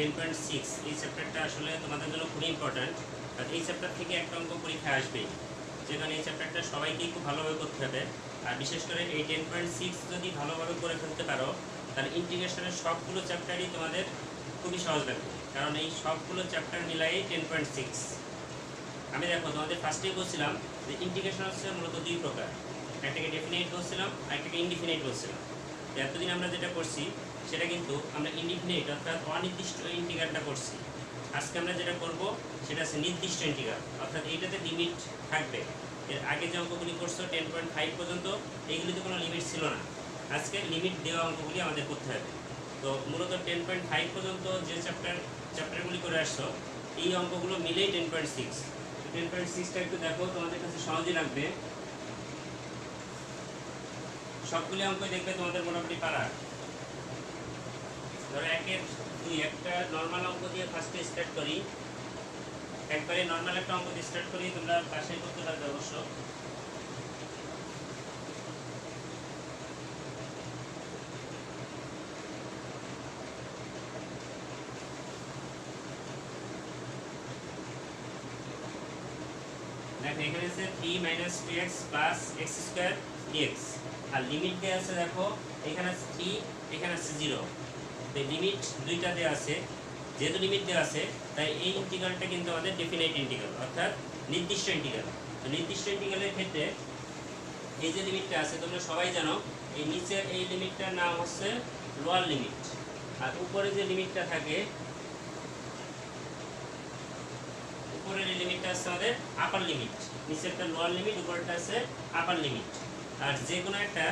10.6 এই চ্যাপ্টারটা আসলে তোমাদের জন্য খুবই ইম্পর্ট্যান্ট। আর এই চ্যাপ্টার থেকে একটা অঙ্ক পরীক্ষা আসবেই, যেখানে এই চ্যাপ্টারটা সবাইকেই খুব ভালোভাবে করতে হবে। আর বিশেষ করে এই 10.6 যদি ভালোভাবে করে ফেলতে পারো, তাহলে ইন্টিগ্রেশনের সবগুলো চ্যাপ্টারই তোমাদের খুবই সহজ লাগবে, কারণ এই সবগুলো চ্যাপ্টার মিলাই 10.6। আমি দেখো তোমাদের ফার্স্টেই বলছিলাম যে ইন্টিগ্রেশন হচ্ছে মূলত দুই প্রকার, একটাকে ডেফিনিট বলছিলাম আর একটাকে ইনডিফিনিট বলছিলাম। এতদিন আমরা যেটা করছি সেটা কিন্তু আমরা ইনডিফিনিট অর্থাৎ অনির্দিষ্ট ইন্টিগ্রালটা করছি। আজকে আমরা যেটা করব সেটা হচ্ছে নির্দিষ্ট ইন্টিগ্রাল, অর্থাৎ এইটাতে লিমিট থাকবে। এর আগে যে অঙ্কগুলি করছো 10.5 পর্যন্ত, এইগুলিতে কোনো লিমিট ছিল না। আজকে লিমিট দেওয়া অঙ্কগুলি আমাদের করতে হবে। তো মূলত 10.5 পর্যন্ত যে চ্যাপ্টারগুলি করে আসছো, এই অঙ্কগুলো মিলেই 10.6। 10.6টা একটু দেখো, তোমাদের কাছে সহজই লাগবে। সবগুলি অঙ্কই দেখবে তোমাদের মোটামুটি পারা। ধরো 1-2 একটা নর্মাল অঙ্ক দিয়ে ফার্স্টে স্টার্ট করি, একবারে নর্মাল একটা অঙ্ক দিয়ে স্টার্ট করি, তোমরা পাশে করতে পারবে অবশ্য। দেখো এখানে আছে 3 - 2x + x² dx, আর লিমিট দেওয়া আছে। দেখো এখানে আছে 3, এখানে আছে 0। এই লিমিট দুইটা দেওয়া আছে, যেহেতু লিমিট দেওয়া আছে তাই এই ইন্টিগ্রালটা কিন্তু আমাদের ডেফিনিট ইন্টিগ্রাল অর্থাৎ নির্দিষ্ট ইন্টিগ্রাল। তো নির্দিষ্ট ইন্টিগ্রালের ক্ষেত্রে এই যে লিমিটটা আছে তোমরা সবাই জানো, এই নিচের এই লিমিটটার নাম হচ্ছে লোয়ার লিমিট, আর উপরে যে লিমিটটা থাকে, উপরের এই লিমিটটা আছে আমাদের আপার লিমিট। নিচেরটা লোয়ার লিমিট, উপরেরটা আছে আপার লিমিট। আর যে কোনো একটা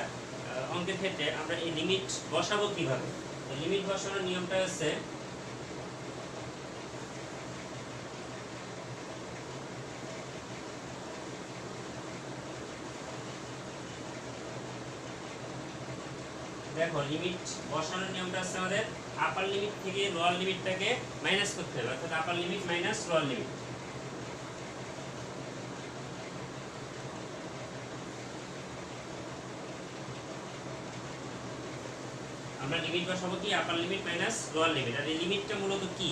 অঙ্কের ক্ষেত্রে আমরা এই লিমিট বসাবো কিভাবে? তো লিমিট বসানোর নিয়মটা হচ্ছে দেখো লিমিট বসানোর নিয়মটা হচ্ছে আমাদের আপার লিমিট থেকে লোয়ার লিমিটটাকে মাইনাস করতে হবে, অর্থাৎ upper limit minus lower limit. আমরা লিমিট বসাবো কি upper limit minus lower limit. আর এই লিমিটটা মূলত কি?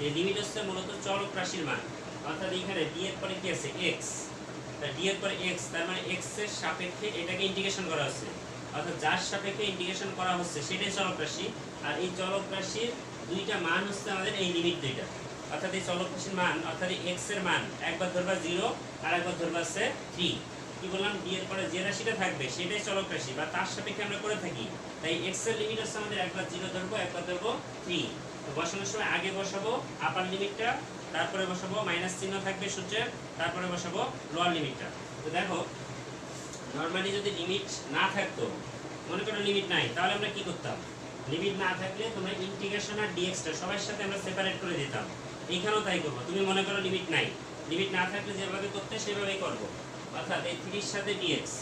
এই লিমিট হচ্ছে মূলত চলক রাশির মান, অর্থাৎ এখানে ডি এর পরে কি আছে এক্স, ডি এর পরে এক্স, তার মানে এক্স এর সাপেক্ষে এটাকে ইন্টিগ্রেশন করা হচ্ছে, অর্থাৎ যার সাপেক্ষে ইন্টিগ্রেশন করা হচ্ছে সেটাই চলক রাশি। আর এই চলক রাশির দুইটা মান হচ্ছে আমাদের এই লিমিট দুইটা, অর্থাৎ এই চলক রাশির মান অর্থাৎ এই এক্স এর মান একবার ধরবা 0 আর একবার ধরবা আছে 3। কি বললাম? ডি এর পরে যে রাশিটা থাকবে সেটাই চলক রাশি বা তার সাপেক্ষে আমরা করে থাকি, তাই এক্স এর লিমিট হচ্ছে আমাদের একবার 0 ধরবো, একবার ধরবো 3। তো বসানোর সময় আগে বসাবো আপার লিমিটটা, তারপরে বসাবো মাইনাস চিহ্ন থাকবে সূত্রের, তারপরে বসাবো লোয়ার লিমিটটা। তো দেখো নরমালি যদি লিমিট না থাকতো, মনে করো লিমিট নাই, তাহলে আমরা কি করতাম? লিমিট না থাকলে তোমরা ইন্টিগ্রেশন আর ডিএক্সটা সবার সাথে আমরা সেপারেট করে দিতাম। এইখানেও তাই করবো। তুমি মনে করো লিমিট নাই, লিমিট না থাকলে যেভাবে করতে সেভাবেই করবো, অর্থাৎ এই 3 এর সাথে ডিএক্স,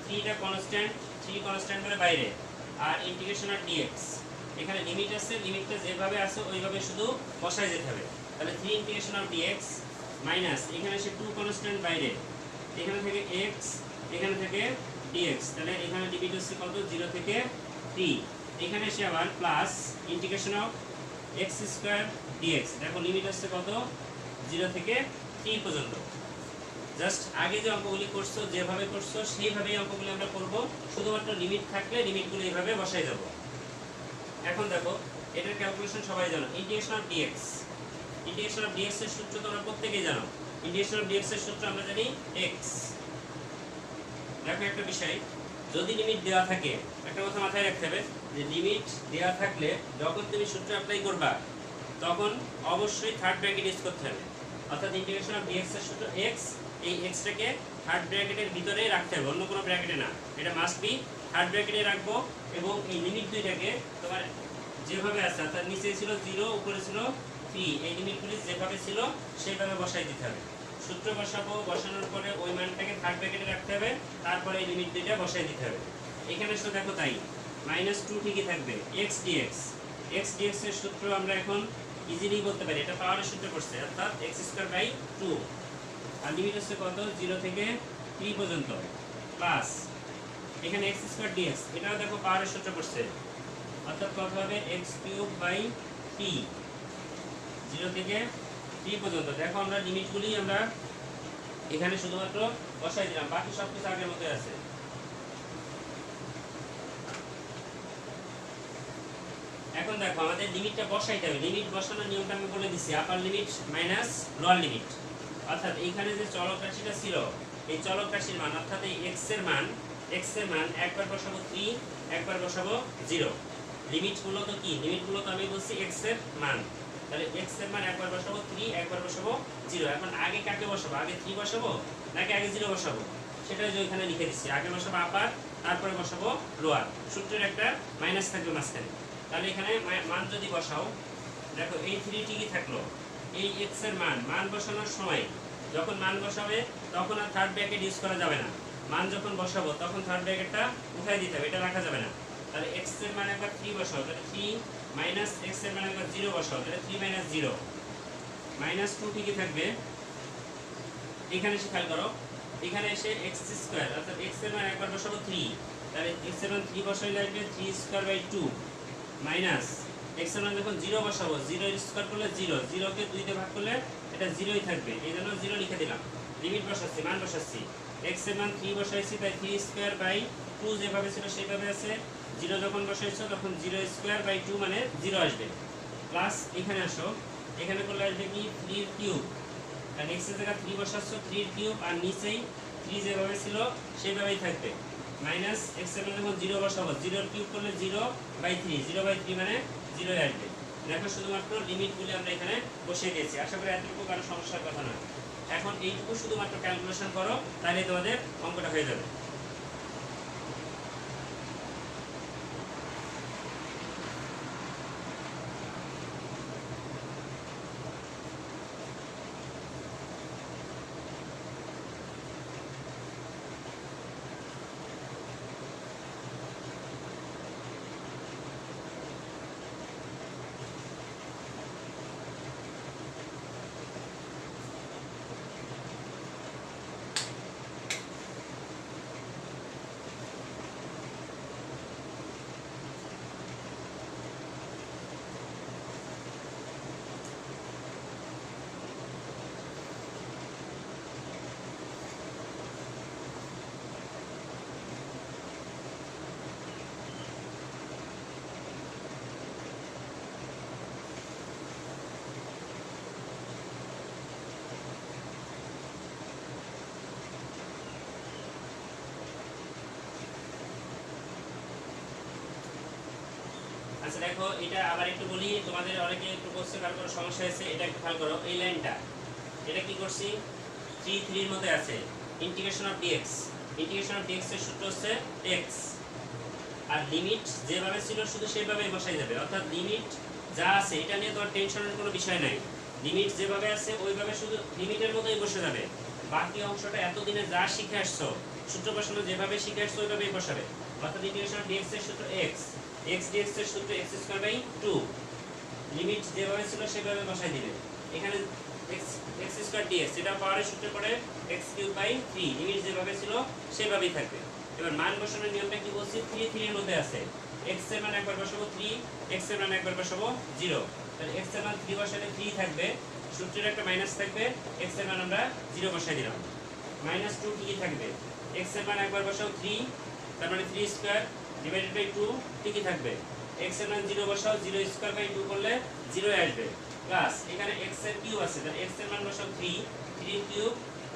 3টা কনস্ট্যান্ট, 3 কনস্ট্যান্ট মানে বাইরে, আর ইন্টিগ্রেশন আর ডিএক্স। এখানে লিমিট আছে, লিমিটটা যেভাবে আছে ওইভাবে শুধু বসাই যেতে হবে। তাহলে 3 ইন্টিগ্রেশন অফ ডিএক্স মাইনাস এখানে এসে 2 কনস্ট্যান্ট বাইরে, এখানে থেকে এক্স, এখানে থেকে ডিএক্স, তাহলে এখানে লিমিট হচ্ছে কত? 0 থেকে 3। এখানে এসে আবার plus integration of x² dx। দেখো লিমিট হচ্ছে কত? 0 থেকে 3 পর্যন্ত। জাস্ট আগে যে অঙ্কগুলি করছো যেভাবে করছো সেইভাবেই অঙ্কগুলি আমরা করব, শুধুমাত্র লিমিট থাকলে লিমিটগুলো এইভাবে বসাই যাব। এখন দেখো এটার ক্যালকুলেশন সবাই জানো, integration of dx। Integration of dx এর সূত্র তোমরা প্রত্যেকেই জানো। ইন্টিগ্রেশন অফ dx এর সূত্র আমরা জানি x। দেখো একটা বিষয়, যদি লিমিট দেওয়া থাকে, একটা কথা মাথায় রাখতে হবে যে লিমিট দেওয়া থাকলে যখন তুমি সূত্র অ্যাপ্লাই করবা তখন অবশ্যই থার্ড ব্র্যাকেট ইউজ করতে হবে, অর্থাৎ ইন্টিগ্রেশন অফ dx এর সূত্র x, এই xটাকে থার্ড ব্র্যাকেটের ভিতরেই রাখতে হবে, অন্য কোনো ব্র্যাকেটে না। এটা মাস্ট বি থার্ড ব্র্যাকেটে রাখবো। এবং এই লিমিট দুইটাকে তোমার যেভাবে আছে, অর্থাৎ নিচে ছিল 0, উপরে ছিল 3, এই লিমিটগুলি যেভাবে ছিল সেইভাবে বসাই দিতে হবে। সূত্র বসাবো, বসানোর পরে ওই মানটাকে থার্ড ব্র্যাকেটে রাখতে হবে, তারপরে এই লিমিট দুইটা বসাই দিতে হবে। এখানে শুধু দেখো তাই -2 ঠিকই থাকবে, x dx। x dx এর সূত্র আমরা এখন ইজিলি বলতে পারি, এটা পাওয়ারের সূত্র করছে, অর্থাৎ x²/2। আর লিমিট হচ্ছে কত? 0 থেকে 3 পর্যন্ত, প্লাস এখানে x² dx, এটাও দেখো পাওয়ারের সূত্র করছে, অর্থাৎ কত হবে? x³/p। 0 থেকে 3 পর্যন্ত। দেখো আমরা লিমিটগুলি আমরা এখানে শুধুমাত্র বসাই দিলাম, বাকি সব কিছু আগের মতোই আছে। এখন দেখো আমাদের লিমিটটা বসাইতে হবে। লিমিট বসানোর নিয়মটা আমি বলে দিচ্ছি, আপার লিমিট মাইনাস লোয়ার লিমিট। অর্থাৎ এইখানে যে চলক রাশিটা ছিল, এই চলক রাশির মান অর্থাৎ এই x এর মান একবার বসাবো 3, একবার বসাবো 0। লিমিট মূলত কি? লিমিট মূলত আমি বলছি x এর মান, তাহলে x এর মান একবার বসাবো 3, একবার বসাবো 0। এখন আগে কাকে বসাবো? আগে 3 বসাবো নাকি আগে 0 বসাবো? সেটা যে ওইখানে লিখে দিচ্ছি। আগে বসাবো আপার, তারপরে বসাবো লোয়ার। সূত্রের একটা মাইনাস থাকবে মাঝখানে। তাহলে এখানে মান যদি বসাও, দেখো এই 3 ঠিকই থাকলো। এই x এর মান বসানোর সময় যখন মান বসাবে তখন আর থার্ড ব্র্যাকেট ইউজ করা যাবে না। মান যখন বসাবো তখন থার্ড ব্র্যাকেটটা উঠাই দিতে হবে, এটা রাখা যাবে না। তাহলে x এর মান একবার 3 বসাও, তাহলে 3 মাইনাস x এর মান একবার 0 বসাও, তাহলে 3 মাইনাস 0 মাইনাস 2 ঠিকই থাকবে। এখানে এসে খেয়াল করো, এখানে এসে x স্কয়ার অর্থাৎ x এর মান একবার বসাবো 3, তাহলে x এর মান 3 বসাইলে আসবে 3 স্কয়ার বাই 2 মাইনাস x এর মান যখন 0 বসাবো 0 স্কয়ার করলে 0, 0 কে 2 দিয়ে ভাগ করলে এটা 0ই থাকবে, এই জন্য 0 লিখে দিলাম। লিমিট বসাচ্ছি, মান বসাচ্ছি, x এর মান 3 বসাইছি, তাই 3 স্কয়ার বাই 2 যেভাবে ছিল সেভাবে আছে। 0 যখন বসাইছো তখন 0 স্কয়ার বাই 2 মানে 0 আসবে। প্লাস এখানে আসো, এখানে করলে আসবে কি 3 এর কিউব, আর x এর জায়গায় 3 বসাচ্ছ, 3 এর কিউব, আর নিচেই 3 যেভাবে ছিল সেভাবেই থাকবে। মাইনাস x এর মান যখন 0 বসাবো, 0 এর কিউব করলে 0 বাই 3, 0 বাই 3 মানে 0 আসবে। দেখো শুধুমাত্র লিমিটগুলি আমরা এখানে বসিয়ে দিয়েছি। আশা করি এতটুকু কারো সমস্যার কথা না। এখন এইটুকু শুধুমাত্র ক্যালকুলেশন করো, তাহলে তোমাদের অঙ্কটা হয়ে যাবে। আচ্ছা দেখো, এটা আবার একটু বলি, তোমাদের অনেকে একটু বলছে কারো কোনো সমস্যা হয়েছে, এটা একটু খেয়াল করো। এই লাইনটা এটা কি করছি, 3 3 এর মধ্যে আছে integration of dx। Integration of dx এর সূত্র হচ্ছে x, আর লিমিট যেভাবে ছিল শুধু সেভাবেই বসাই যাবে। অর্থাৎ লিমিট যা আছে এটা নিয়ে তোমার টেনশনের কোনো বিষয় নাই। লিমিট যেভাবে আছে ওইভাবে শুধু লিমিটের মতোই বসে যাবে। বাকি অংশটা এতদিনে যা শিখে আসছো, সূত্র বসানো যেভাবে শিখে আসছো ওইভাবেই বসাবে। অর্থাৎ ইন্টিগ্রেশন অফ dx এর সূত্র x, x dx এর সূত্র x স্কয়ার বাই 2। লিমিট যেভাবে ছিল সেভাবে বসাই দিবে। এখানে x স্কয়ার dx এটা পাওয়ারের সূত্রে পড়ে x কিউব বাই 3, লিমিট যেভাবে ছিল সেভাবেই থাকবে। এবার মান বসানোর নিয়মটা কি বলছি, 3 3 এর মধ্যে আছে। x এর মান একবার বসাবো 3, x এর মান একবার বসাবো 0। তাহলে x এর মান 3 বসালে 3 থাকবে, সূত্রের একটা মাইনাস থাকবে, x এর মান আমরা 0 বসাই দিলাম। মাইনাস 2 ঠিকই থাকবে, x এর মান একবার বসাও 3, তার মানে 3 স্কয়ার ডিভাইডেড বাই 2 ঠিকই থাকবে। x এর মান 0 বসাও, 0 স্কয়ার বাই 2 করলে 0 আসবে। প্লাস এখানে x এর কিউব আছে, তাহলে x এর মান বসাও 3, 3 কিউব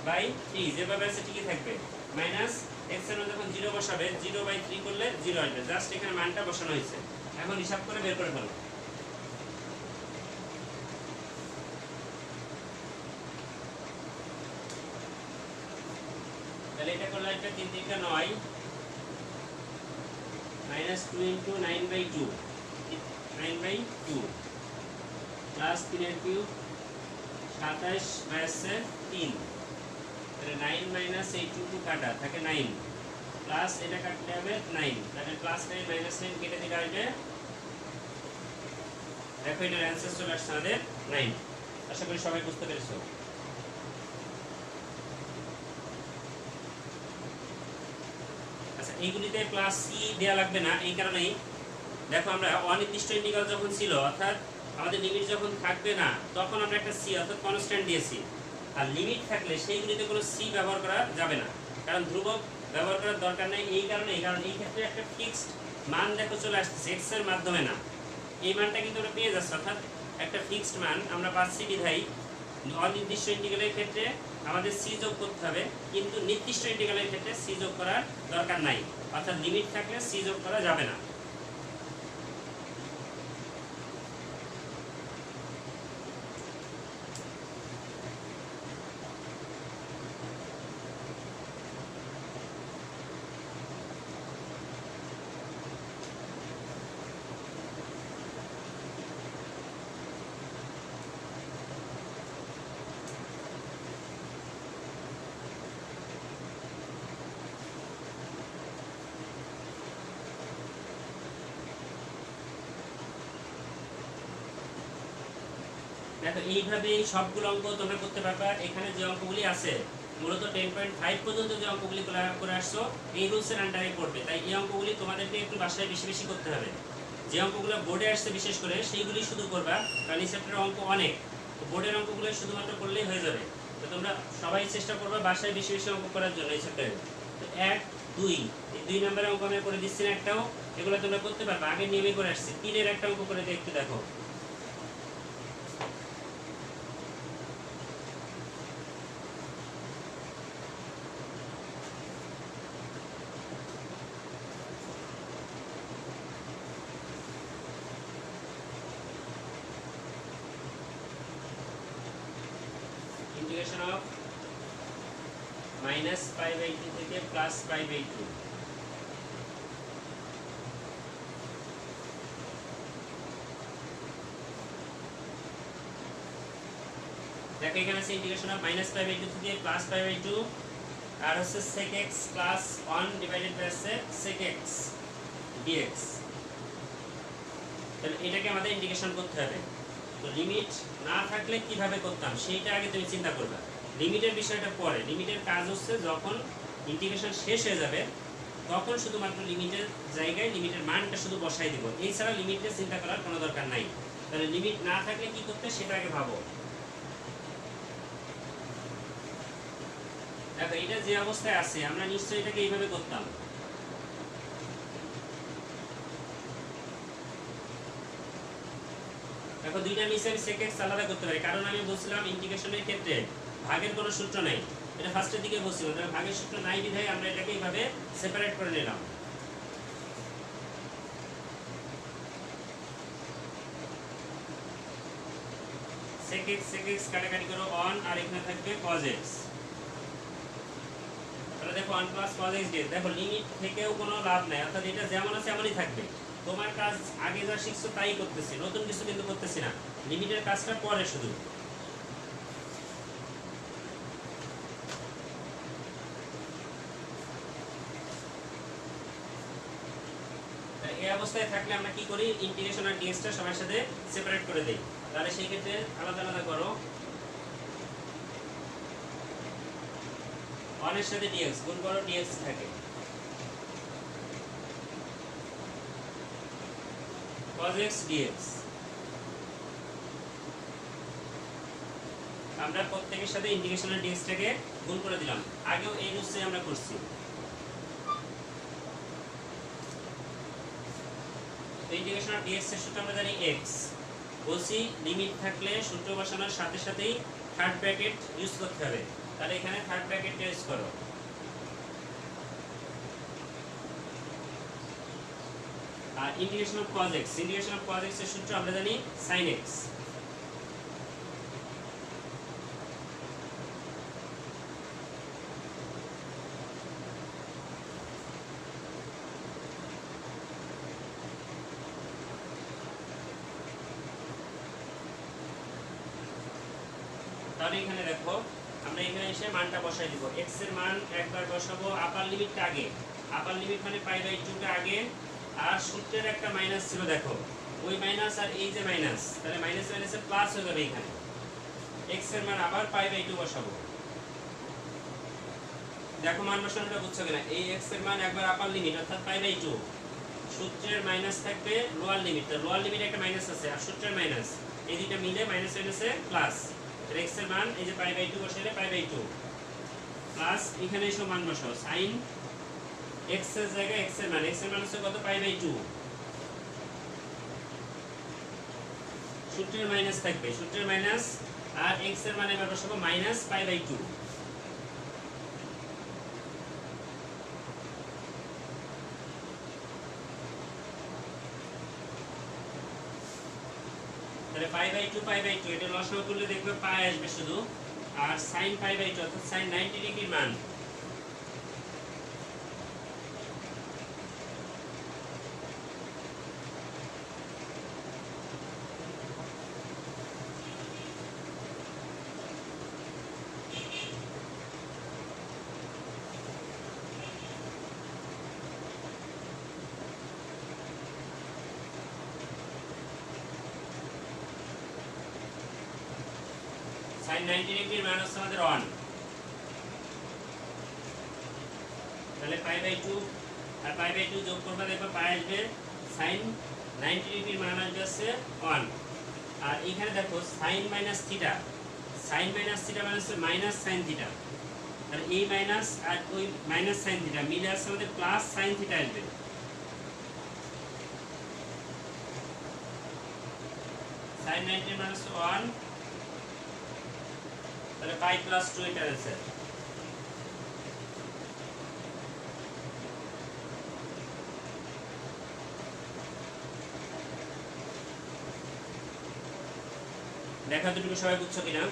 বাই 3 যেভাবে আছে ঠিকই থাকবে। মাইনাস x এর মান যখন 0 বসাবে, 0 বাই 3 করলে 0 আসবে। জাস্ট এখানে মানটা বসানো হয়েছে। এখন হিসাব করে বের করে ফেলো। তাহলে এটা করলে একটা 3 3 টা 9 minus 2 into 9 by 2, 9 by 2 plus 3 এর কিউব 27 বাই 3। তাহলে 9 মাইনাস এই 2 কাটা থাকে 9, প্লাস এটা কাটলে হবে 9, তাহলে প্লাস 9 মাইনাস 9 কেটে দিলে আসবে। দেখো এটার অ্যান্সার চলে আসছে আমাদের 9। আশা করি সবাই বুঝতে পেরেছো। আচ্ছা এইগুলিতে প্লাস সি দেয়া লাগবে না, এই কারণেই দেখো আমরা অনির্দিষ্ট ইন্টিগ্রাল যখন ছিল, অর্থাৎ আমাদের লিমিট যখন থাকবে না তখন আমরা একটা সি অর্থাৎ কনস্ট্যান্ট দিয়েছি, আর লিমিট থাকলে সেইগুলিতে কোনো সি ব্যবহার করা যাবে না, কারণ ধ্রুবক ব্যবহার করার দরকার নেই। কারণ এই ক্ষেত্রে একটা ফিক্সড মান দেখো চলে আসতেছে এক্স এর মাধ্যমে না, এই মানটা কিন্তু আমরা পেয়ে যাচ্ছি, অর্থাৎ একটা ফিক্সড মান আমরা পাচ্ছি বিধায়ী অনির্দিষ্ট ইন্টিগ্রালের ক্ষেত্রে আমাদের সি যোগ করতে হবে, কিন্তু নির্দিষ্ট ইন্টিগ্রালের ক্ষেত্রে সি যোগ করার দরকার নাই, অর্থাৎ লিমিট থাকলে সি যোগ করা যাবে না। দেখো এইভাবে সবগুলো অঙ্ক তোমরা করতে পারবা। এখানে যে অঙ্কগুলি আছে মূলত 10.5 পর্যন্ত যে অঙ্কগুলি করে আসছো এই রুলসের আন্ডারে পড়বে, তাই এই অঙ্কগুলি তোমাদেরকে একটু বাসায় বেশি বেশি করতে হবে। যে অঙ্কগুলো বোর্ডে আসছে বিশেষ করে সেইগুলি শুধু করবা, কারণ এই চ্যাপ্টারের অঙ্ক অনেক, তো বোর্ডের অঙ্কগুলো শুধুমাত্র করলেই হয়ে যাবে। তো তোমরা সবাই চেষ্টা করবা বাসায় বেশি বেশি অঙ্ক করার জন্য এই চ্যাপ্টারে। তো 1, 2 এই 2 নম্বরের অঙ্ক আমি করে দিচ্ছি না একটাও, এগুলো তোমরা করতে পারবা, আগের নিয়মে করে আসছি। 3 এর একটা অঙ্ক করে একটু দেখো। ইন্টিগ্রেশন অফ -π/2 থেকে +π/2, দেখো এখানে আছে ইন্টিগ্রেশন অফ -π/2 থেকে +π/2 আর হচ্ছে sec x plus 1 divided by sec x dx। তাহলে এটাকে আমাদের ইন্টিগ্রেশন করতে হবে। তো লিমিট না থাকলে কিভাবে করতাম সেইটা আগে তুমি চিন্তা করবে, লিমিটের বিষয়টা পরে। লিমিটের কাজ হচ্ছে যখন ইন্টিগ্রেশন শেষ হয়ে যাবে তখন শুধুমাত্র লিমিটের জায়গায় লিমিটের মানটা শুধু বসাই দিব, এছাড়া লিমিটে চিন্তা করার কোনো দরকার নাই। তাহলে লিমিট না থাকলে কি করতে সেটা আগে ভাবো। দেখো এটা যে অবস্থায় আছে আমরা নিশ্চয়ই এটাকে এইভাবে করতাম। দেখো দুইটা নিচে আমি sec x আলাদা করতে পারি, কারণ আমি বলছিলাম ইন্টিগ্রেশনের ক্ষেত্রে ভাগের কোনো সূত্র নাই, এটা ফার্স্টের দিকে বলছিলাম, তাহলে ভাগের সূত্র নাই বিধায় আমরা এটাকে এইভাবে সেপারেট করে নিলাম। sec x কাটাকাটি করো 1 আর এখানে থাকবে cos x, তাহলে দেখো 1 + cos x dx। দেখো লিমিট থেকেও কোনো লাভ নাই, অর্থাৎ এটা যেমন আছে এমনই থাকবে। তোমার কাজ আগে যা শিখছো তাই করতেছি, নতুন কিছু কিন্তু করতেছি না, লিমিটের কাজটা পরে শুধু। এই অবস্থায় থাকলে আমরা কি করি, ইন্টিগ্রেশন আর ডিএক্সটা সবার সাথে সেপারেট করে দেই। তাহলে সেই ক্ষেত্রে আলাদা আলাদা করো, 1 এর সাথে dx গুণ করো, dx থাকে cos x dx। আমরা প্রত্যেকের সাথে ইন্টিগ্রেশনের dx টাকে গুণ করে দিলাম, আগেও এই রূপে আমরা করছি। তো ইন্টিগ্রেশন অফ dx এর সূত্র আমরা জানি x, বলছি লিমিট থাকলে সূত্র বসানোর সাথে সাথেই থার্ড ব্র্যাকেট ইউজ করতে হবে, তাহলে এখানে থার্ড ব্র্যাকেট ইউজ করো। আর integration of cos x, integration of cos x এর সূত্র আমরা জানি sin x। তাহলে এখানে দেখো আমরা এখানে এসে মানটা বসাই দিব, x এর মান একবার বসাবো, আপার লিমিটটা আগে, আপার লিমিট মানে π/2 টা আগে, আর সূত্রের একটা মাইনাস ছিল দেখো, ওই মাইনাস আর এই যে মাইনাস, তাহলে মাইনাস মাইনাসে প্লাস হয়ে যাবে। এখানে x এর মান আবার π/2 বসাবো। দেখো মান বসানোটা বুঝছো কিনা, এই x এর মান একবার আপার লিমিট অর্থাৎ π/2, সূত্রের মাইনাস থাকবে লোয়ার লিমিট, তো লোয়ার লিমিট একটা মাইনাস আছে আর সূত্রের মাইনাস, এই দুইটা মিলে মাইনাস মাইনাসে প্লাস। এক্স এর মান এই যে পাই বাই 2 বসাইলে পাই বাই 2 প্লাস এখানে এসে মান বসাও sin x এর জায়গায় x এর মান হচ্ছে কত পাই বাই 2, সূত্রের মাইনাস থাকবে, সূত্রের মাইনাস আর x এর মান এবার বসাবো মাইনাস পাই বাই 2। তাহলে পাই বাই 2 এটা লসাগু করলে দেখবে পাই আসবে শুধু, আর sin পাই বাই 2 অর্থাৎ sin 90 ডিগ্রির মান sin 90 ডিগ্রির মান হচ্ছে আমাদের 1, তাহলে পাই বাই 2 আর পাই বাই 2 যোগ করবে দেখো পাই আসবে sin 90 ডিগ্রির মান আসবে হচ্ছে 1। আর এখানে দেখো sin minus theta, sin minus theta মানে হচ্ছে মাইনাস sin থিটা, আর এই মাইনাস আর ওই মাইনাস sin থিটা মিলে আসছে আমাদের প্লাস sin থিটা আসবে। sin 90 এর মান হচ্ছে 1, তাহলে পাই প্লাস 2 এটার आंसर। দেখা দুটো সবাই বুঝছো কিনা?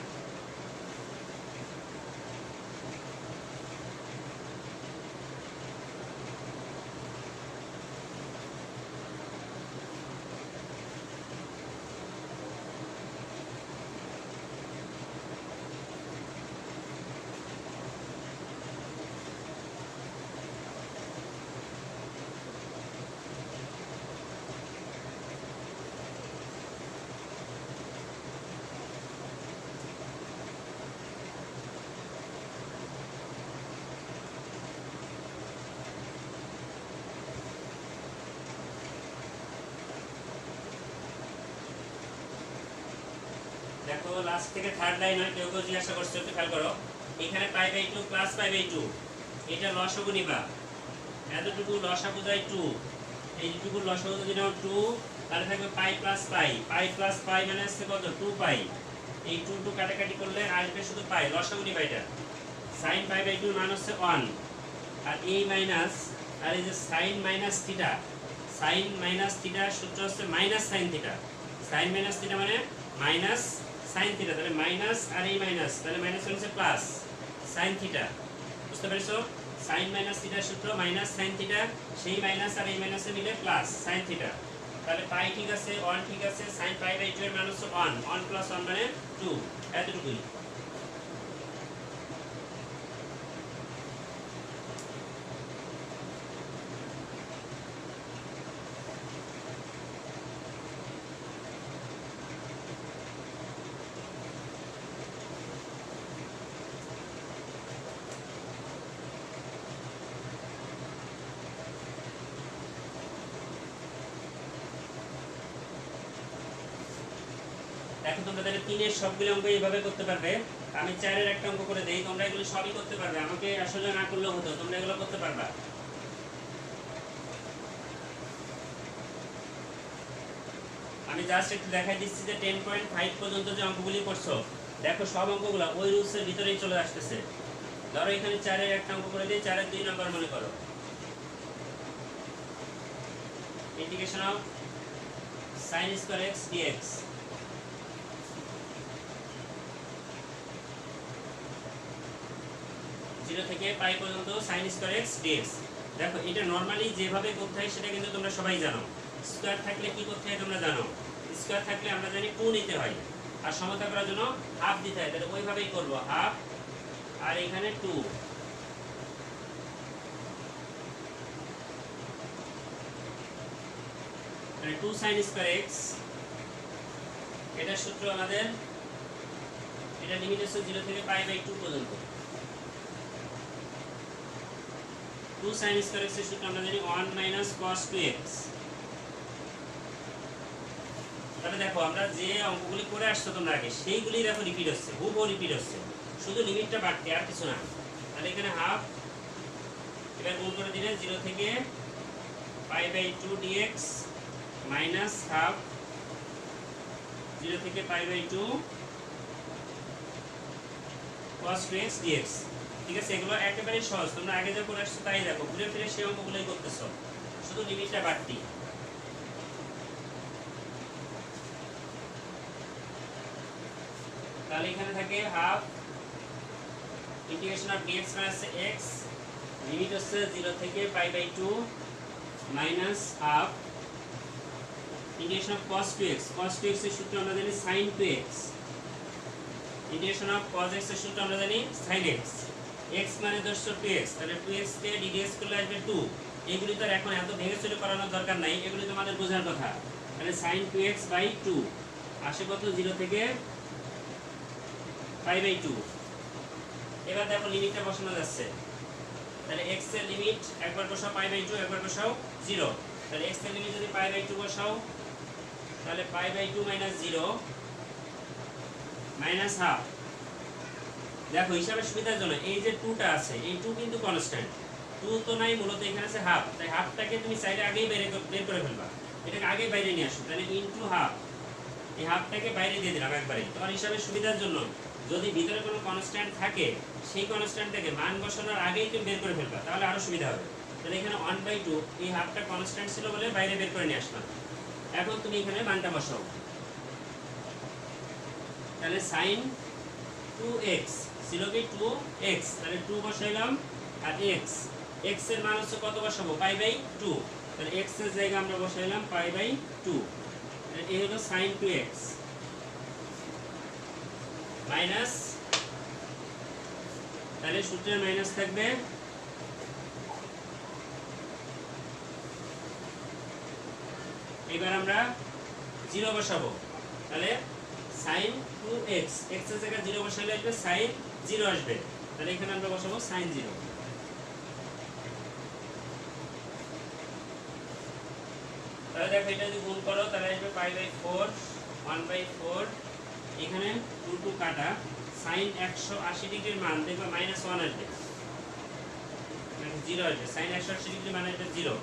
দেখো লাস্ট থেকে থার্ড লাইন হয় কেউ কেউ জিজ্ঞাসা করছে, একটু খেয়াল করো, এখানে pi by 2 plus pi by 2 এটা লসাগু নিবা, এতটুকু লসাগু যায় 2, এইটুকু লসাগু যদি নাও 2 তাহলে থাকবে পাই প্লাস পাই, পাই প্লাস পাই মানে হচ্ছে কত 2 পাই, এই 2 কাটাকাটি করলে আসবে শুধু পাই, লসাগু নিবা এটা। sin পাই বাই 2 মান হচ্ছে 1, আর এই মাইনাস আর এই যে sin minus theta, sin minus theta সূত্র হচ্ছে minus sin theta, sin minus theta মানে মাইনাস sin থিটা, তাহলে মাইনাস আর এই মাইনাস তাহলে মাইনাস হচ্ছে প্লাস sin থিটা, বুঝতে পেরেছো? sin মাইনাস থিটা সূত্র মাইনাস sin থিটা, সেই মাইনাস আর এই মাইনাসে মিলে প্লাস sin থিটা, তাহলে পাই ঠিক আছে 1 ঠিক আছে, sin পাই বাই 2 এর মান হচ্ছে 1, 1 প্লাস 1 মানে 2, এতটুকুই। দেখো তোমরা তাহলে 3 এর সবগুলো অঙ্ক এইভাবে করতে পারবে, আমি 4 এর একটা অঙ্ক করে দেই, তোমরা এগুলো সবই করতে পারবে, আমাকে আসলে না করলেও হতো, তোমরা এগুলো করতে পারবা। আমি জাস্ট একটু দেখাই দিচ্ছি যে 10.5 পর্যন্ত যে অঙ্কগুলি করছো দেখো সব অঙ্কগুলো ওই রুলসের ভিতরেই চলে আসতেছে। ধরো এখানে 4 এর একটা অঙ্ক করে দিই, 4 এর 2 নাম্বার মনে করো, integration of sin square x dx, zero থেকে পাই পর্যন্ত sin স্কয়ার x dx। দেখো এটা নরমালি যেভাবে করতে হয় সেটা কিন্তু তোমরা সবাই জানো, স্কয়ার থাকলে কি করতে হয় তোমরা জানো, স্কয়ার থাকলে আমরা জানি 2 নিতে হয়, আর সমতা করার জন্য হাফ দিতে হয়, তাহলে ওইভাবেই করব, হাফ আর এখানে 2, মানে 2 sin স্কয়ার x, এটা সূত্র আমাদের, এটা লিমিট হচ্ছে 0 থেকে পাই বাই 2 পর্যন্ত। 2 sin স্কয়ার x এর সূত্র আমরা জানি 1 - cos 2x, তাহলে দেখো আমরা যে অঙ্কগুলি করে আসছো তোমরা আগে সেইগুলি দেখো রিপিট হচ্ছে, হুবহু রিপিট হচ্ছে, শুধু লিমিটটা বাড়তে আর কিছু না। তাহলে এখানে হাফ, এবার গুণ করে দিলে 0 থেকে π/2 dx মাইনাস হাফ 0 থেকে π/2 cos 2x dx। ঠিক আছে, এগুলো একেবারে সহজ, তোমরা আগে যা করে আসছো তাই দেখো, ঘুরে ফিরে সেই অঙ্কগুলোই করতেছো, শুধু লিমিটটা বাড়তি। তাহলে এখানে থাকে half integration of dx minus x, limit হচ্ছে 0 থেকে π/2 minus half integration of cos 2x, cos 2x এর সূত্র আমরা জানি sin 2x, integration of cos x এর সূত্র আমরা জানি sin x, x মানে ধরছো 2x, তাহলে 2x কে ddx করলে আসবে 2। এগুলি তো এখন এত ভেঙে চলে করানোর দরকার নাই, এগুলি তোমাদের বোঝার কথা। তাহলে sin 2x/2 আসে কত, 0 থেকে π/2। এবার দেখো লিমিটটা বসানো যাচ্ছে, তাহলে x এর লিমিট একবার বসাও π/2, একবার বসাও 0। তাহলে x এর লিমিট যদি π/2 বসাও, তাহলে π/2 মাইনাস 0 মাইনাস হাফ। দেখো হিসাবের সুবিধার জন্য এই যে 2টা আছে, এই 2 কিন্তু কনস্ট্যান্ট, 2 তো নাই, মূলত এখানে আছে হাফ, তাই হাফটাকে তুমি চাইলে আগেই বের করে ফেলবা, এটাকে আগেই বাইরে নিয়ে আসো, তাহলে ইনটু হাফ, এই হাফটাকে বাইরে দিয়ে দিলাম একবারে। তোমার হিসাবের সুবিধার জন্য যদি ভিতরে কোনো কনস্ট্যান্ট থাকে, সেই কনস্ট্যান্টটাকে মান বসানোর আগেই তুমি বের করে ফেলবা, তাহলে আরো সুবিধা হবে। তাহলে এখানে 1/2, এই হাফটা কনস্ট্যান্ট ছিল বলে বাইরে বের করে নিয়ে আসলাম। এখন তুমি এখানে মানটা বসাও, তাহলে sin 2x ছিল কি 2x, তাহলে 2 বসাইলাম, আর x এর মান হচ্ছে কত বসাবো, π/2, তাহলে x এর জায়গা আমরা বসাইলাম π/2, এই হলো sin 2x মাইনাস, তাহলে সূত্রের মাইনাস থাকবে, এবার আমরা 0 বসাবো, তাহলে sin 2x, x এর জায়গায় 0 বসাইলে আসবে sin 0 আসবে, তাহলে এখানে আমরা বসাবো sin 0। তাহলে দেখো এটা যদি গুণ করো তাহলে আসবে π/4, 1/4, এখানে 2 কাটা, sin 180 ডিগ্রির মান দেখবে -1 আসবে, 0 আসবে, sin 180 ডিগ্রির মান আসবে 0।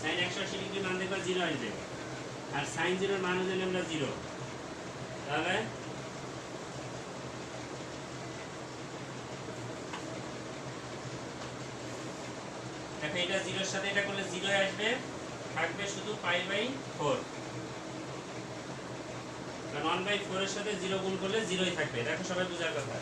sin 180 ডিগ্রির মান দেখবে 0 আসবে, আর sin 0 এর মান জানি আমরা 0, তাহলে দেখো এটা 0 এর সাথে এটা করলে 0 আসবে, থাকবে শুধু π/4, কারণ 1/4 এর সাথে 0 গুণ করলে 0ই থাকবে। দেখো সবাই বোঝার কথা।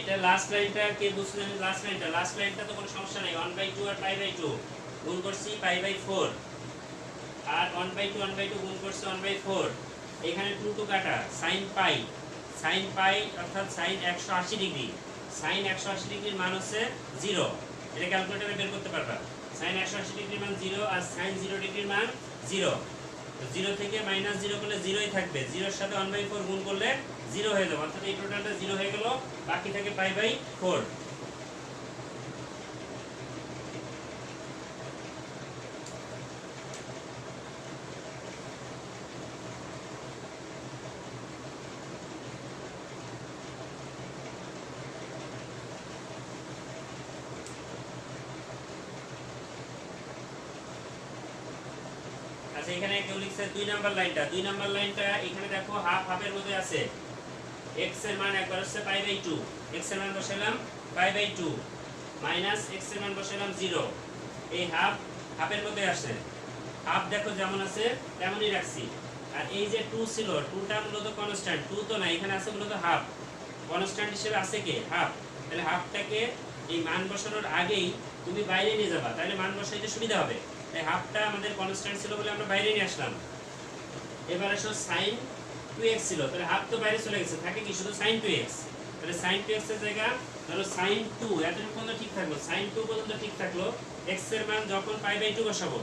এটা লাস্ট লাইনটা কে বুঝছেন, লাস্ট লাইনটা তো কোনো সমস্যা নাই, 1/2 আর π/2 গুণ করছি π/4, আর 1/2 গুণ করছি 1/4, এখানে 2 কাটা, sin π অর্থাৎ sin 180 ডিগ্রি, sin 180 ডিগ্রির মান হচ্ছে 0, এটা ক্যালকুলেটরে বের করতে পারবা, sin 180 ডিগ্রির মান 0 আর sin 0 ডিগ্রির মান 0, তো 0 থেকে -0 করলে 0ই থাকবে, 0 এর সাথে 1/4 গুণ করলে 0 হয়ে যাবে, অর্থাৎ এই টোটালটা 0 হয়ে গেল, বাকি থাকে π/4। আচ্ছা এখানে কেউ লিখছে 2 নাম্বার লাইনটা, এখানে দেখো হাফের মধ্যে আছে, x এর মান একবার হচ্ছে π/2, x এর মান বসালাম π/2 মাইনাস x এর মান বসালাম 0, এই হাফের মধ্যে আসে, হাফ দেখো যেমন আছে তেমনই রাখছি, আর এই যে 2 ছিল, 2টা মূলত কনস্ট্যান্ট, 2 তো না, এখানে আছে মূলত হাফ, কনস্ট্যান্ট হিসেবে আছে কে, হাফ, তাহলে হাফটাকে এই মান বসানোর আগেই তুমি বাইরে নিয়ে যাবা, তাহলে মান বসাইতে সুবিধা হবে। তাই হাফটা আমাদের কনস্ট্যান্ট ছিল বলে আমরা বাইরে নিয়ে আসলাম। এবার আসো sin 2x ছিল, তাহলে হাফ তো বাইরে চলে গেছে, থাকে কি শুধু sin 2x। তাহলে sin 2x এর জায়গা ধরো sin 2, এতটুকু পর্যন্ত ঠিক থাকলো, sin 2 পর্যন্ত ঠিক থাকলো। x এর মান যখন π/2 বসাবো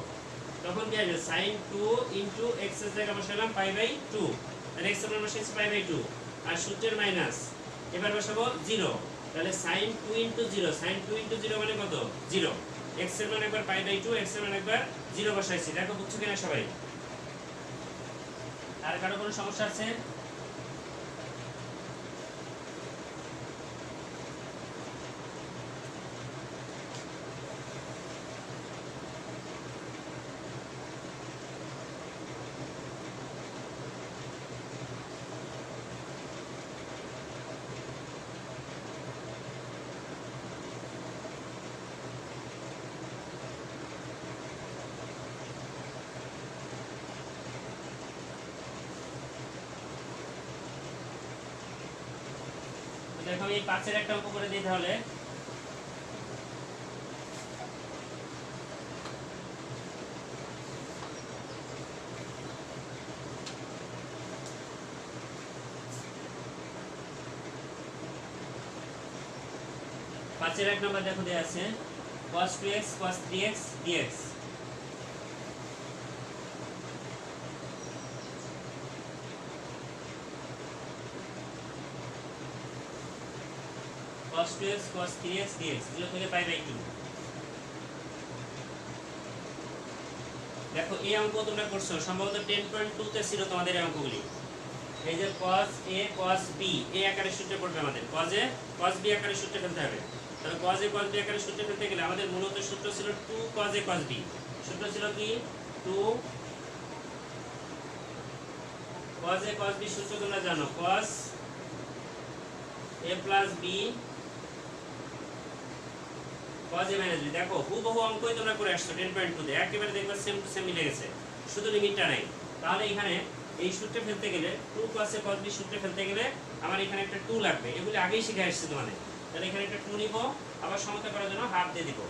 তখন কি আসবে, sin 2 ইনটু x এর জায়গা বসালাম π/2, তাহলে x এর মান বসাইছি π/2 আর সূত্রের মাইনাস। এবার বসাবো 0, তাহলে sin 2 ইনটু 0, sin 2 ইনটু 0 মানে কত 0। x এর মান একবার π/2, x এর মান একবার 0 বসাইছি। দেখো বুঝছো কিনা সবাই? আর কারো কোনো সমস্যা আছে? দেখো এই 5 এর একটা অঙ্ক করে দিই তাহলে। পাঁচের 1 নাম্বার দেখো দেয়া আছে cos 2x cos 3x dx। cos 2x cos 3x dx 0 থেকে π/2। দেখো এই অঙ্ক তোমরা করছো সম্ভবত 10.2 তে ছিল তোমাদের এই অঙ্কগুলি। এই যে cos a cos b এই আকারে সূত্রে পড়বে আমাদের, cos a cos b আকারে সূত্রে ফেলতে হবে। তাহলে cos a cos b আকারে সূত্রে ফেলতে গেলে আমাদের মূলত সূত্র ছিল 2 cos a cos b। সূত্র ছিল কি 2 cos a cos b সূত্র তোমরা জানো, cos a plus b cos a minus b। দেখো হুবহু অঙ্কই তোমরা করে আসছো 10.2 তে, একেবারে দেখবে সেম টু সেম মিলে গেছে, শুধু লিমিটটা নাই। তাহলে এখানে এই সূত্রে ফেলতে গেলে 2 cos a cos b সূত্রে ফেলতে গেলে আমার এখানে একটা 2 লাগবে, এগুলি আগেই শিখে আসছে তোমাদের। তাহলে এখানে একটা 2 নিব, আবার সমতা করার জন্য হাফ দিয়ে দিব।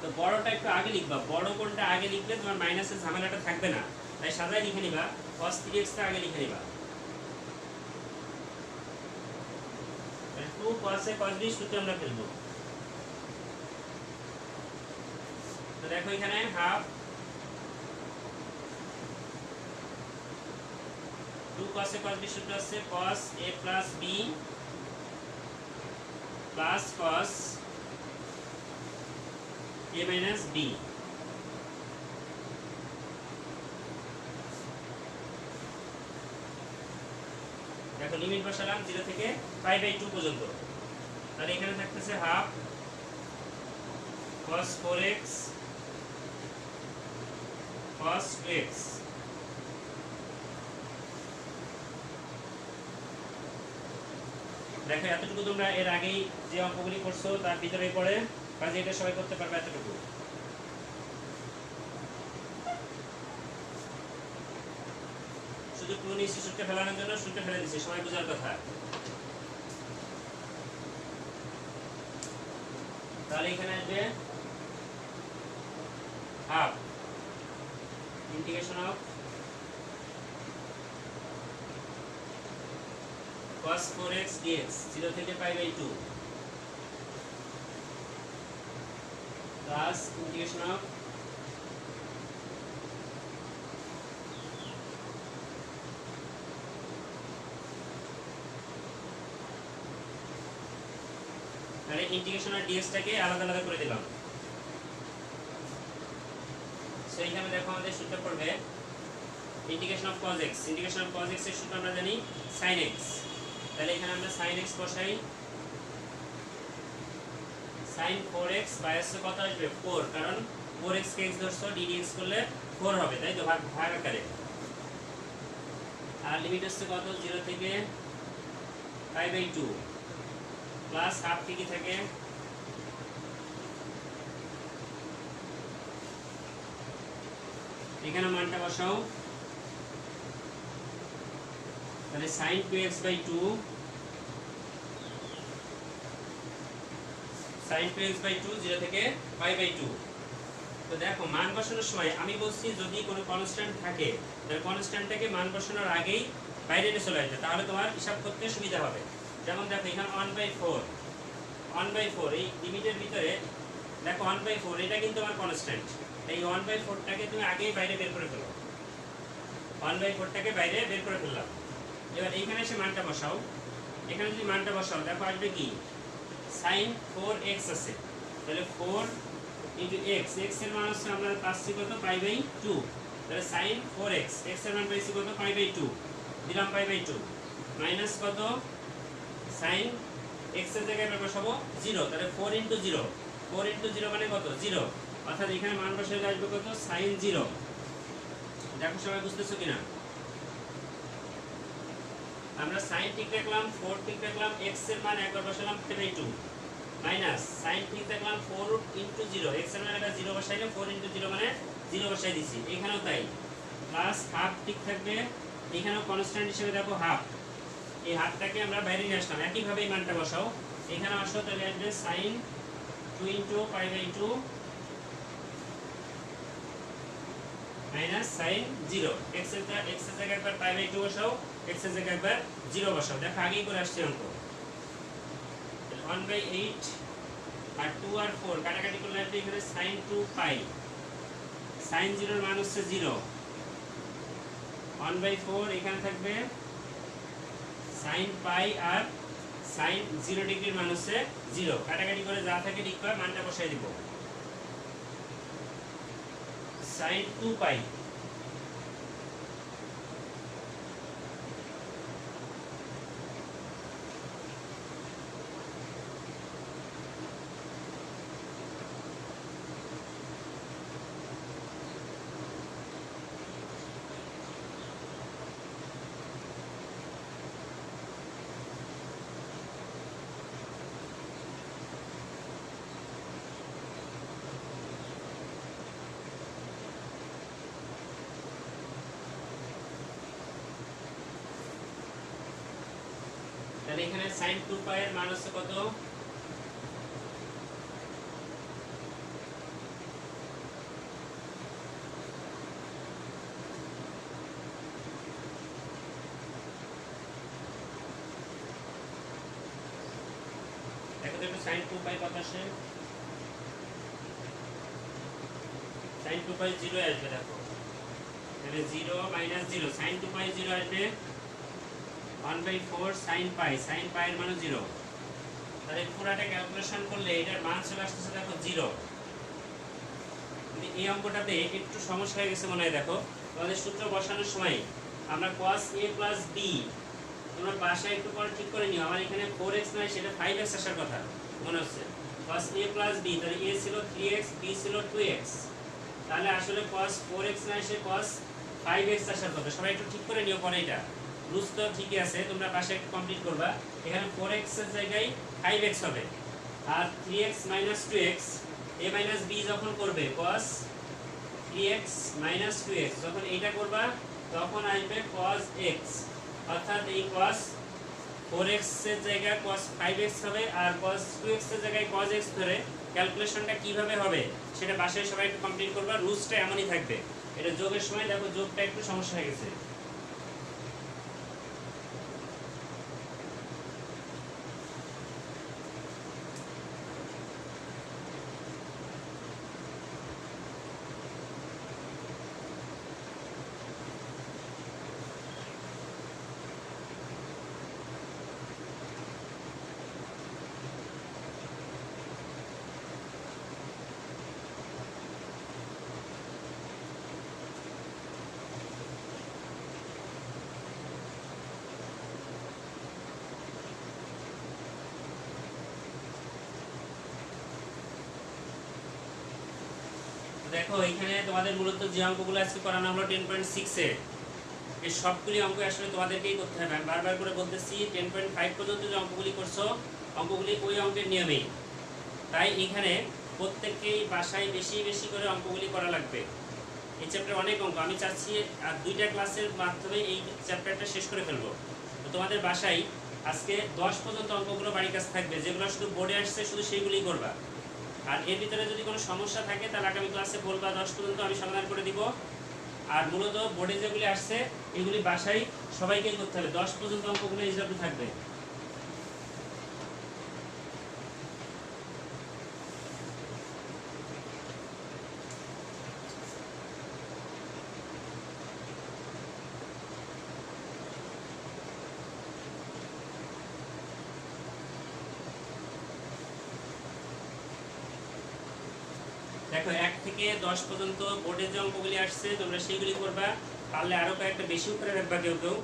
তো বড়টা একটু আগে লিখবা, বড় কোণটা আগে লিখলে তোমার মাইনাসের ঝামেলাটা থাকবে না, তাই সাজায় লিখে নিবা। cos 3x টা আগে লিখে নিবা। 2 cos a cos b সূত্রে আমরা ফেলবো। তো দেখো এখানে half 2 cos a cos b সূত্র আছে cos a plus b plus cos a minus b। দেখো লিমিট বসালাম 0 থেকে π/2 পর্যন্ত। তাহলে এখানে থাকতেছে half cos 4x cos 2x। দেখো এতটুকু তোমরা এর আগেই যে অঙ্কগুলি করছো তার ভিতরেই পড়ে, কাজে এটা সবাই করতে পারবে এতটুকু। শুধু 2 নিচে সূত্রে ফেলানোর জন্য সূত্রে ফেলে দিচ্ছি, সবাই বোঝার কথা। তাহলে এখানে আসবে half integration of cos 4x dx 0 থেকে π/2 প্লাস ইন্টিগ্রেশন অফ তাহলে ইন্টিগ্রেশন অফ dx টাকে আলাদা আলাদা করে দিলাম। সো এখানে দেখো আমাদের সূত্র পড়বে integration of cos x। Integration of cos x এর সূত্র আমরা জানি sin x। তাহলে এখানে আমরা sin x বসাই, sin 4x বাই কত আসবে 4, কারণ 4x কে x ধরছো ddx করলে 4 হবে, তাই তো ভাগ আকারে। আর লিমিট হচ্ছে কত 0 থেকে π/2 প্লাস হাফ কি থাকে এখানে মানটা বসাও। তাহলে sin 2x/2 sin 2x/2 0 থেকে π/2। তো দেখো মান বসানোর সময় আমি বলছি যদি কোনো কনস্ট্যান্ট থাকে তাহলে কনস্ট্যান্টটাকে মান বসানোর আগেই বাইরে নিয়ে চলে আসবে, তাহলে তোমার হিসাব করতে সুবিধা হবে। যেমন দেখো এখানে 1/4 এই লিমিটের ভিতরে দেখো 1/4 এটা কিন্তু আমার কনস্ট্যান্ট। এই 1/4টাকে তুমি আগেই বাইরে বের করে ফেলো, 1/4টাকে বাইরে বের করে ফেললাম। এবার এইখানে এসে মানটা বসাও, এখানে যদি মানটা বসাও দেখো আসবে কি sin 4x আছে, তাহলে 4 ইন্টু x, x এর মান হচ্ছে আমরা পাচ্ছি কত π/2, তাহলে sin 4x, x এর মান পাইছি কত π/2, দিলাম π/2 মাইনাস কত sin x এর জায়গায় আমরা বসাবো 0, তাহলে 4 ইন্টু 0, 4 ইন্টু 0 মানে কত 0, অর্থাৎ এখানে মান বসালে আসবে কত sin 0। দেখো সবাই বুঝতেছো কিনা? আমরা sin ঠিক রাখলাম, 4 ঠিক রাখলাম, x এর মান একবার বসালাম π/2 মাইনাস sin ঠিক রাখলাম 4 ইন্টু 0, x এর মান এটা 0 বসাইলে 4 ইন্টু 0 মানে 0 বসাই দিছি, এখানেও তাই প্লাস হাফ ঠিক থাকবে, এখানেও কনস্ট্যান্ট হিসেবে দেখো হাফ, এই হাফটাকে আমরা বাইরে নিয়ে আসলাম, একইভাবে এই মানটা বসাও এখানে আসো, তাহলে আসবে sin 2 into π/2 minus sin 0, x এর জায়গায় একবার π/2 বসাও, x এর জায়গায় একবার 0 বসাও। দেখো আগেই করে আসছে অঙ্ক, 1/8 আর 2 আর 4 কাটাকাটি করলে আসবে এখানে sin 2π, sin 0 এর মান হচ্ছে 0, 1/4 এখানে থাকবে sin π আর sin 0 ডিগ্রির মান হচ্ছে 0, কাটাকাটি করে যা থাকে ঠিক করে মানটা বসাই দিব, sin 2π তাহলে এখানে sin 2π এর মান হচ্ছে কত দেখো তো sin 2π কত আসে, sin 2π 0 আসবে, দেখো তাহলে 0 মাইনাস 0 sin 2π 0 আসবে 1/4 sin π, sin π এর মান 0, তাহলে পুরাটা ক্যালকুলেশন করলে এটার মান চলে আসছে দেখো 0। এই অঙ্কটাতে একটু সমস্যা হয়ে গেছে মনে হয়, দেখো তোমাদের সূত্র বসানোর সময় আমরা cos a plus b, তোমরা বাসায় একটু পরে ঠিক করে নিও, আমার এখানে 4x নয় সেটা 5x আসার কথা মনে হচ্ছে, cos a plus b, তাহলে a ছিল 3x, b ছিল 2x, তাহলে আসলে cos 4x নয় সে cos 5x আসার কথা, সবাই একটু ঠিক করে নিও পরে, এটা রুলস তো ঠিকই আছে, তোমরা পাশে একটু কমপ্লিট করবা, এখানে 4x এর জায়গায় 5x হবে, আর 3x minus 2x a minus b যখন করবে cos 3x minus 2x, যখন এইটা করবা তখন আসবে cos x, অর্থাৎ এই cos 4x এর জায়গায় cos 5x হবে, আর cos 2x এর জায়গায় cos x ধরে ক্যালকুলেশনটা কিভাবে হবে সেটা বাসায় সবাই একটু কমপ্লিট করবা, রুলসটা এমনই থাকবে। এটা যোগের সময় দেখো যোগটা একটু সমস্যা হয়ে গেছে। দেখো এখানে তোমাদের মূলত যে অঙ্কগুলো আজকে করানো হলো 10.6 এর, এই সবগুলি অঙ্ক আসলে তোমাদেরকেই করতে হবে, আমি বারবার করে বলতেছি 10.5 পর্যন্ত যে অঙ্কগুলি করছো অঙ্কগুলি ওই অঙ্কের নিয়মেই, তাই এখানে প্রত্যেককেই বাসায় বেশি বেশি করে অঙ্কগুলি করা লাগবে। এই চ্যাপ্টার অনেক অঙ্ক, আমি চাচ্ছি আর 2টা ক্লাসের মাধ্যমে এই চ্যাপ্টারটা শেষ করে ফেলবো, তো তোমাদের বাসায় আজকে 10 পর্যন্ত অঙ্কগুলো বাড়ির কাছে থাকবে, যেগুলো শুধু বোর্ডে আসছে শুধু সেইগুলোই করবা। আর এর ভিতরে যদি কোনো সমস্যা থাকে তাহলে আগামী ক্লাসে বলবা, 10 পর্যন্ত আমি সমাধান করে দিব। আর মূলত বোর্ডে যেগুলি আসছে এগুলি বাসায় সবাইকেই করতে হবে, 10 পর্যন্ত অঙ্কগুলো হিসাবে থাকবে। দেখো 1 থেকে 10 পর্যন্ত বোর্ডে যে অঙ্কগুলি আসছে তোমরা সেইগুলি করবা, পারলে আরো কয়েকটা বেশি করে রাখবা কেউ কেউ।